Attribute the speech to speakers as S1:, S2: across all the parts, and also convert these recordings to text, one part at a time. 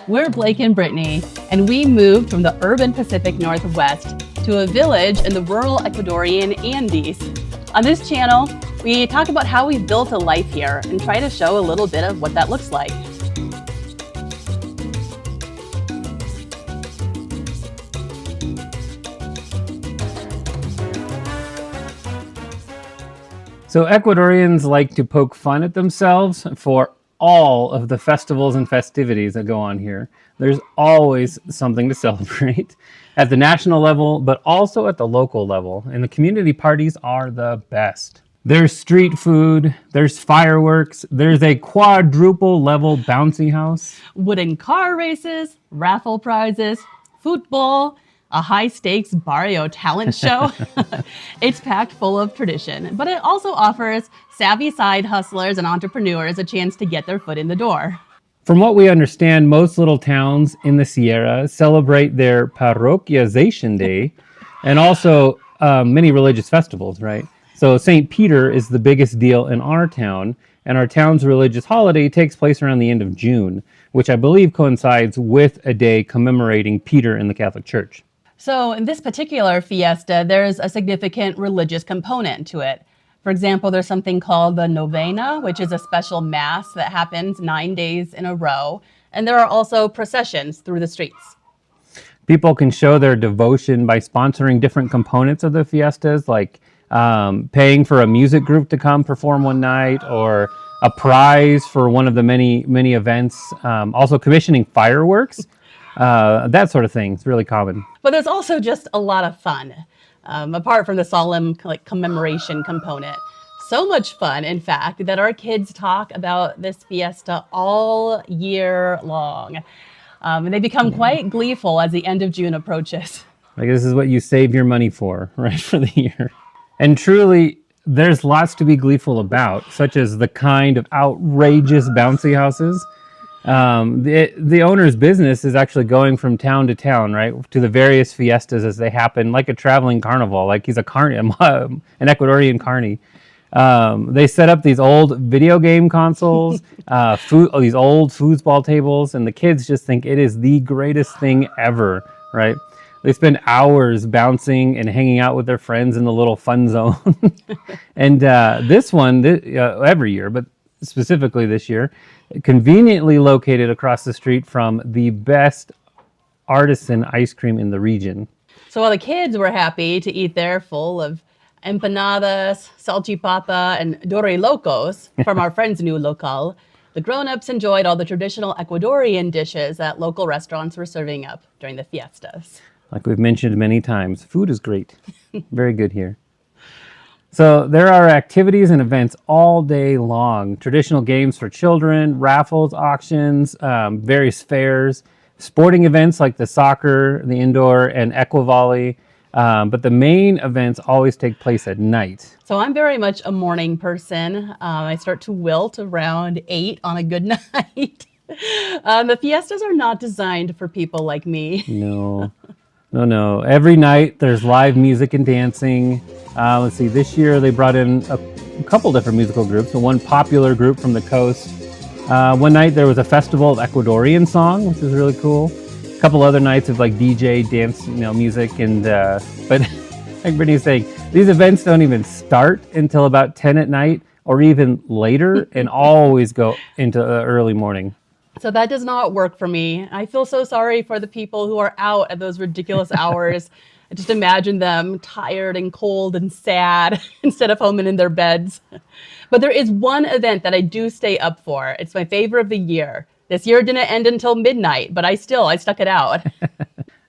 S1: We're Blake and Brittany, and we moved from the urban Pacific Northwest to a village in the rural Ecuadorian Andes. On this channel, we talk about how we've built a life here and try to show a little bit of what that looks like.
S2: So Ecuadorians like to poke fun at themselves for all of the festivals and festivities that go on here. There's always something to celebrate at the national level, but also at the local level. And the community parties are the best. There's street food, there's fireworks, there's a quadruple level bouncy house,
S1: Wooden car races, raffle prizes, football, a high-stakes barrio talent show. It's packed full of tradition, but it also offers savvy side hustlers and entrepreneurs a chance to get their foot in the door.
S2: From what we understand, most little towns in the Sierra celebrate their parochialization day and also many religious festivals, right? So St. Peter is the biggest deal in our town, and our town's religious holiday takes place around the end of June, which I believe coincides with a day commemorating Peter in the Catholic Church.
S1: So in this particular fiesta, there's a significant religious component to it. For example, there's something called the novena, which is a special mass that happens 9 days in a row. And there are also processions through the streets.
S2: People can show their devotion by sponsoring different components of the fiestas, like paying for a music group to come perform one night, or a prize for one of the many events. Also commissioning fireworks, that sort of thing. It's really common.
S1: But there's also just a lot of fun, apart from the solemn commemoration component. So much fun, in fact, that our kids talk about this fiesta all year long. And they become quite gleeful as the end of June approaches.
S2: Like, this is what you save your money for, right, for the year. And truly, there's lots to be gleeful about, such as the kind of outrageous bouncy houses. The owner's business is actually going from town to town, right, to the various fiestas as they happen, like a traveling carnival, like he's an Ecuadorian carny. They set up these old video game consoles, these old foosball tables, and the kids just think it is the greatest thing ever, right? They spend hours bouncing and hanging out with their friends in the little fun zone. And this one, every year, but specifically this year, conveniently located across the street from the best artisan ice cream in the region.
S1: So while the kids were happy to eat their full of empanadas, salchipapa, and dorilocos from our friend's new local, the grown-ups enjoyed all the traditional Ecuadorian dishes that local restaurants were serving up during the fiestas.
S2: Like we've mentioned many times, food is great. Very good here. So there are activities and events all day long. Traditional games for children, raffles, auctions, various fairs, sporting events like the soccer, the indoor, and equivolley. But the main events always take place at night.
S1: So I'm very much a morning person. I start to wilt around 8 on a good night. The fiestas are not designed for people like me.
S2: No. Every night there's live music and dancing. Let's see, this year they brought in a couple different musical groups, one popular group from the coast. One night there was a festival of Ecuadorian song, which was really cool. A couple other nights of like DJ dance, music, and but like Brittany's saying, these events don't even start until about 10 at night or even later, and always go into early morning.
S1: So that does not work for me. I feel so sorry for the people who are out at those ridiculous hours. I just imagine them tired and cold and sad instead of home and in their beds. But there is one event that I do stay up for. It's my favorite of the year. This year didn't end until midnight, but I stuck it out.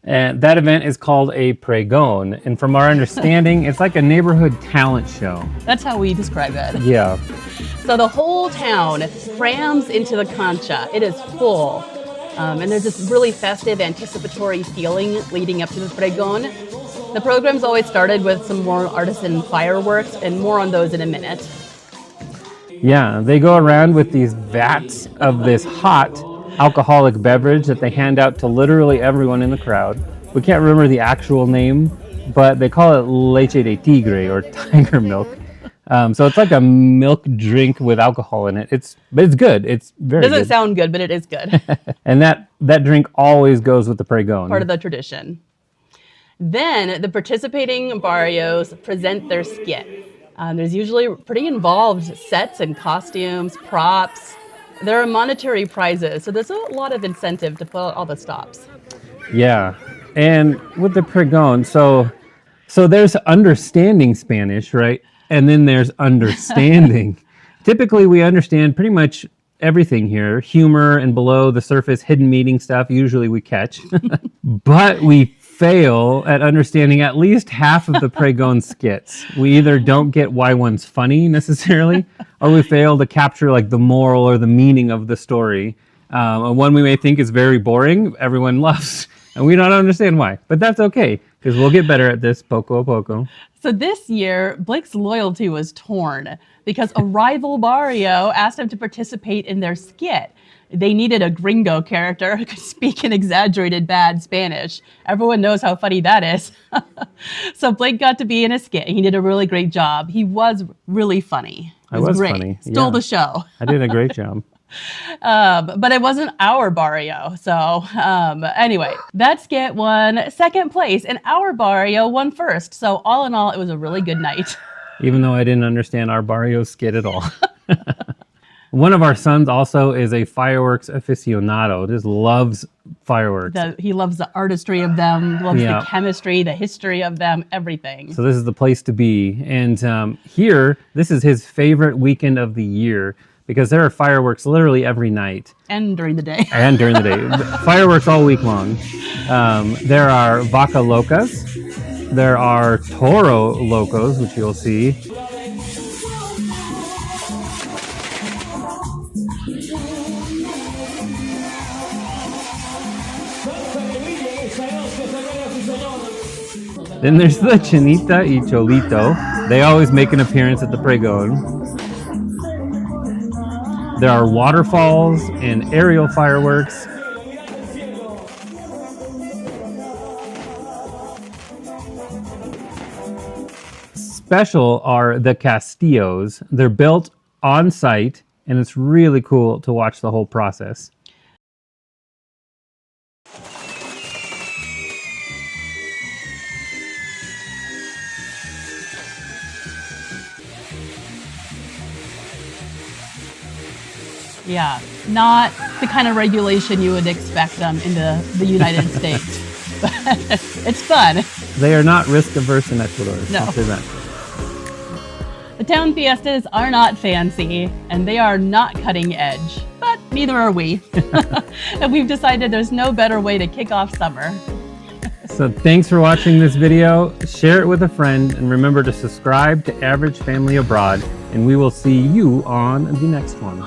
S2: And that event is called a pregón. And from our understanding, it's like a neighborhood talent show.
S1: That's how we describe it.
S2: Yeah.
S1: So the whole town crams into the cancha. It is full. And there's this really festive, anticipatory feeling leading up to the pregón. The program's always started with some more artisan fireworks, and more on those in a minute.
S2: Yeah, they go around with these vats of this hot alcoholic beverage that they hand out to literally everyone in the crowd. We can't remember the actual name, but they call it leche de tigre, or tiger milk. So it's like a milk drink with alcohol in it. But it's good. It's very
S1: Doesn't
S2: good.
S1: sound good, but it is good.
S2: And that drink always goes with the pregón.
S1: Part of the tradition. Then the participating barrios present their skit. There's usually pretty involved sets and costumes, props. There are monetary prizes, so there's a lot of incentive to pull out all the stops.
S2: Yeah, and with the pregón, so there's understanding Spanish, right? And then there's understanding. Typically, we understand pretty much everything here. Humor and below the surface hidden meaning stuff, usually we catch. But we fail at understanding at least half of the pregón skits. We either don't get why one's funny necessarily, or we fail to capture like the moral or the meaning of the story. One we may think is very boring, everyone loves, and we don't understand why. But that's okay, because we'll get better at this poco a poco.
S1: So this year, Blake's loyalty was torn because a rival barrio asked him to participate in their skit. They needed a gringo character who could speak in exaggerated bad Spanish. Everyone knows how funny that is. So Blake got to be in a skit. He did a really great job. He was really funny. It was great.
S2: Funny.
S1: Stole the show.
S2: I did a great job.
S1: But it wasn't our barrio. So anyway, that skit won second place and our barrio won first. So all in all, it was a really good night.
S2: Even though I didn't understand our barrio skit at all. One of our sons also is a fireworks aficionado, just loves fireworks.
S1: He loves the artistry of them, loves
S2: Yeah.
S1: the chemistry, the history of them, everything.
S2: So this is the place to be. And here, this is his favorite weekend of the year because there are fireworks literally every night.
S1: And during the day.
S2: And during the day. Fireworks all week long. There are vaca locas. There are toro locos, which you'll see. Then there's the Chinita y Cholito. They always make an appearance at the pregón. There are waterfalls and aerial fireworks. Special are the castillos. They're built on site, and it's really cool to watch the whole process.
S1: Yeah, not the kind of regulation you would expect in the United States. But it's fun.
S2: They are not risk averse in Ecuador.
S1: No.
S2: I'll say that.
S1: The town fiestas are not fancy, and they are not cutting edge, but neither are we. And we've decided there's no better way to kick off summer.
S2: So thanks for watching this video. Share it with a friend, and remember to subscribe to Average Family Abroad, and we will see you on the next one.